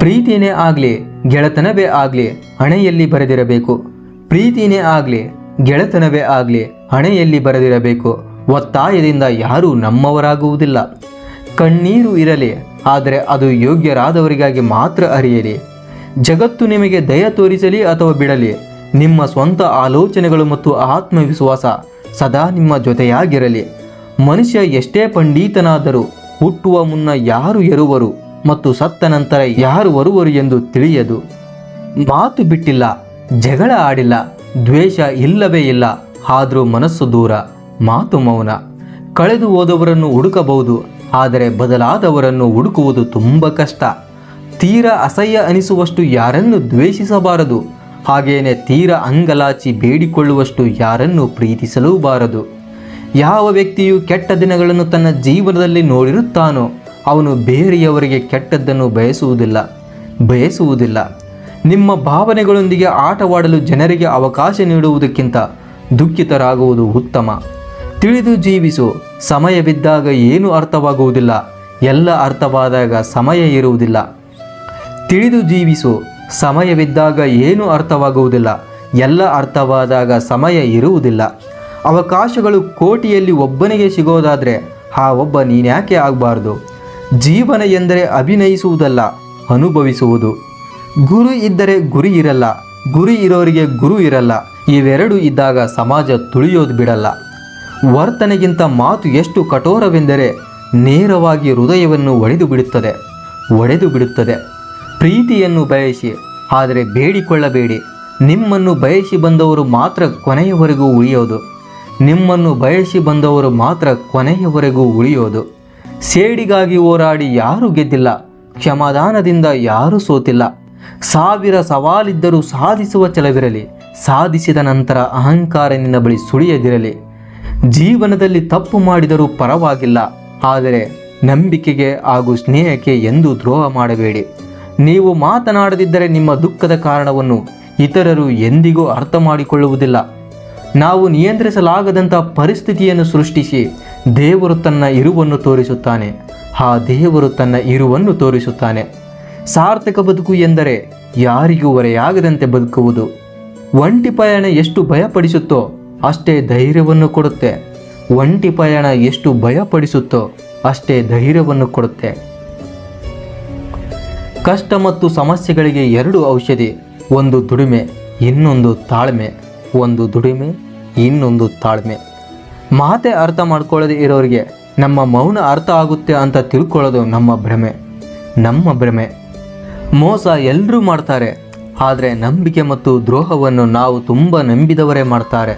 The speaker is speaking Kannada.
ಪ್ರೀತಿನೇ ಆಗಲಿ ಗೆಳೆತನವೇ ಆಗಲಿ ಹಣೆಯಲ್ಲಿ ಬರೆದಿರಬೇಕು. ಪ್ರೀತಿನೇ ಆಗಲಿ ಗೆಳೆತನವೇ ಆಗಲಿ ಹಣೆಯಲ್ಲಿ ಬರೆದಿರಬೇಕು. ಒತ್ತಾಯದಿಂದ ಯಾರೂ ನಮ್ಮವರಾಗುವುದಿಲ್ಲ. ಕಣ್ಣೀರು ಇರಲಿ, ಆದರೆ ಅದು ಯೋಗ್ಯರಾದವರಿಗಾಗಿ ಮಾತ್ರ ಹರಿಯಲಿ. ಜಗತ್ತು ನಿಮಗೆ ದಯ ತೋರಿಸಲಿ ಅಥವಾ ಬಿಡಲಿ, ನಿಮ್ಮ ಸ್ವಂತ ಆಲೋಚನೆಗಳು ಮತ್ತು ಆತ್ಮವಿಶ್ವಾಸ ಸದಾ ನಿಮ್ಮ ಜೊತೆಯಾಗಿರಲಿ. ಮನುಷ್ಯ ಎಷ್ಟೇ ಪಂಡಿತನಾದರೂ ಹುಟ್ಟುವ ಮುನ್ನ ಯಾರು ಇರುವರು ಮತ್ತು ಸತ್ತ ನಂತರ ಯಾರು ಬರುವರು ಎಂದು ತಿಳಿಯದು. ಮಾತು ಬಿಟ್ಟಿಲ್ಲ, ಜಗಳ ಆಡಿಲ್ಲ, ದ್ವೇಷ ಇಲ್ಲವೇ ಇಲ್ಲ, ಆದರೂ ಮನಸ್ಸು ದೂರ, ಮಾತು ಮೌನ. ಕಳೆದು ಹೋದವರನ್ನು ಹುಡುಕಬಹುದು, ಆದರೆ ಬದಲಾದವರನ್ನು ಹುಡುಕುವುದು ತುಂಬ ಕಷ್ಟ. ತೀರಾ ಅಸಹ್ಯ ಅನಿಸುವಷ್ಟು ಯಾರನ್ನು ದ್ವೇಷಿಸಬಾರದು, ಹಾಗೇನೆ ತೀರಾ ಅಂಗಲಾಚಿ ಬೇಡಿಕೊಳ್ಳುವಷ್ಟು ಯಾರನ್ನು ಪ್ರೀತಿಸಲೂಬಾರದು. ಯಾವ ವ್ಯಕ್ತಿಯು ಕೆಟ್ಟ ದಿನಗಳನ್ನು ತನ್ನ ಜೀವನದಲ್ಲಿ ನೋಡಿರುತ್ತಾನೋ ಅವನು ಬೇರೆಯವರಿಗೆ ಕೆಟ್ಟದ್ದನ್ನು ಬಯಸುವುದಿಲ್ಲ. ನಿಮ್ಮ ಭಾವನೆಗಳೊಂದಿಗೆ ಆಟವಾಡಲು ಜನರಿಗೆ ಅವಕಾಶ ನೀಡುವುದಕ್ಕಿಂತ ದುಃಖಿತರಾಗುವುದು ಉತ್ತಮ. ತಿಳಿದು ಜೀವಿಸು. ಸಮಯವಿದ್ದಾಗ ಏನೂ ಅರ್ಥವಾಗುವುದಿಲ್ಲ, ಎಲ್ಲ ಅರ್ಥವಾದಾಗ ಸಮಯ ಇರುವುದಿಲ್ಲ. ತಿಳಿದು ಜೀವಿಸು. ಸಮಯವಿದ್ದಾಗ ಏನೂ ಅರ್ಥವಾಗುವುದಿಲ್ಲ, ಎಲ್ಲ ಅರ್ಥವಾದಾಗ ಸಮಯ ಇರುವುದಿಲ್ಲ. ಅವಕಾಶಗಳು ಕೋಟಿಯಲ್ಲಿ ಒಬ್ಬನಿಗೆ ಸಿಗೋದಾದರೆ ಆ ಒಬ್ಬ ನೀನ್ಯಾಕೆ ಆಗಬಾರ್ದು? ಜೀವನ ಎಂದರೆ ಅಭಿನಯಿಸುವುದಲ್ಲ, ಅನುಭವಿಸುವುದು. ಗುರು ಇದ್ದರೆ ಗುರಿ ಇರಲ್ಲ, ಗುರಿ ಇರೋರಿಗೆ ಗುರು ಇರಲ್ಲ. ಇವೆರಡು ಇದ್ದಾಗ ಸಮಾಜ ತುಳಿಯೋದು ಬಿಡಲ್ಲ. ವರ್ತನೆಗಿಂತ ಮಾತು ಎಷ್ಟು ಕಠೋರವೆಂದರೆ ನೇರವಾಗಿ ಹೃದಯವನ್ನು ಒಡೆದು ಬಿಡುತ್ತದೆ. ಪ್ರೀತಿಯನ್ನು ಬಯಸಿ, ಆದರೆ ಬೇಡಿಕೊಳ್ಳಬೇಡಿ. ನಿಮ್ಮನ್ನು ಬಯಸಿ ಬಂದವರು ಮಾತ್ರ ಕೊನೆಯವರೆಗೂ ಉಳಿಯೋದು. ಸೇಡಿಗಾಗಿ ಹೋರಾಡಿ ಯಾರೂ ಗೆದ್ದಿಲ್ಲ, ಕ್ಷಮಾದಾನದಿಂದ ಯಾರೂ ಸೋತಿಲ್ಲ. 1000 ಸವಾಲಿದ್ದರೂ ಸಾಧಿಸುವ ಛಲವಿರಲಿ, ಸಾಧಿಸಿದ ನಂತರ ಅಹಂಕಾರ ನಿನ್ನ ಬಳಿ ಸುಳಿಯದಿರಲಿ. ಜೀವನದಲ್ಲಿ ತಪ್ಪು ಮಾಡಿದರೂ ಪರವಾಗಿಲ್ಲ, ಆದರೆ ನಂಬಿಕೆಗೆ ಹಾಗೂ ಸ್ನೇಹಕ್ಕೆ ಎಂದೂ ದ್ರೋಹ ಮಾಡಬೇಡಿ. ನೀವು ಮಾತನಾಡದಿದ್ದರೆ ನಿಮ್ಮ ದುಃಖದ ಕಾರಣವನ್ನು ಇತರರು ಎಂದಿಗೂ ಅರ್ಥ ಮಾಡಿಕೊಳ್ಳುವುದಿಲ್ಲ. ನಾವು ನಿಯಂತ್ರಿಸಲಾಗದಂಥ ಪರಿಸ್ಥಿತಿಯನ್ನು ಸೃಷ್ಟಿಸಿ ದೇವರು ತನ್ನ ಇರುವನ್ನು ತೋರಿಸುತ್ತಾನೆ. ಸಾರ್ಥಕ ಬದುಕು ಎಂದರೆ ಯಾರಿಗೂ ಹೊರೆಯಾಗದಂತೆ ಬದುಕುವುದು. ಒಂಟಿ ಪಯಣ ಎಷ್ಟು ಭಯಪಡಿಸುತ್ತೋ ಅಷ್ಟೇ ಧೈರ್ಯವನ್ನು ಕೊಡುತ್ತೆ. ಕಷ್ಟ ಮತ್ತು ಸಮಸ್ಯೆಗಳಿಗೆ 2 ಔಷಧಿ, ಒಂದು ದುಡಿಮೆ, ಇನ್ನೊಂದು ತಾಳ್ಮೆ. ಮಾತೆ ಅರ್ಥ ಮಾಡ್ಕೊಳ್ಳದೆ ಇರೋರಿಗೆ ನಮ್ಮ ಮೌನ ಅರ್ಥ ಆಗುತ್ತೆ ಅಂತ ತಿಳ್ಕೊಳ್ಳೋದು ನಮ್ಮ ಭ್ರಮೆ. ಮೋಸ ಎಲ್ಲರೂ ಮಾಡ್ತಾರೆ, ಆದರೆ ನಂಬಿಕೆ ಮತ್ತು ದ್ರೋಹವನ್ನು ನಾವು ತುಂಬ ನಂಬಿದವರೇ ಮಾಡ್ತಾರೆ.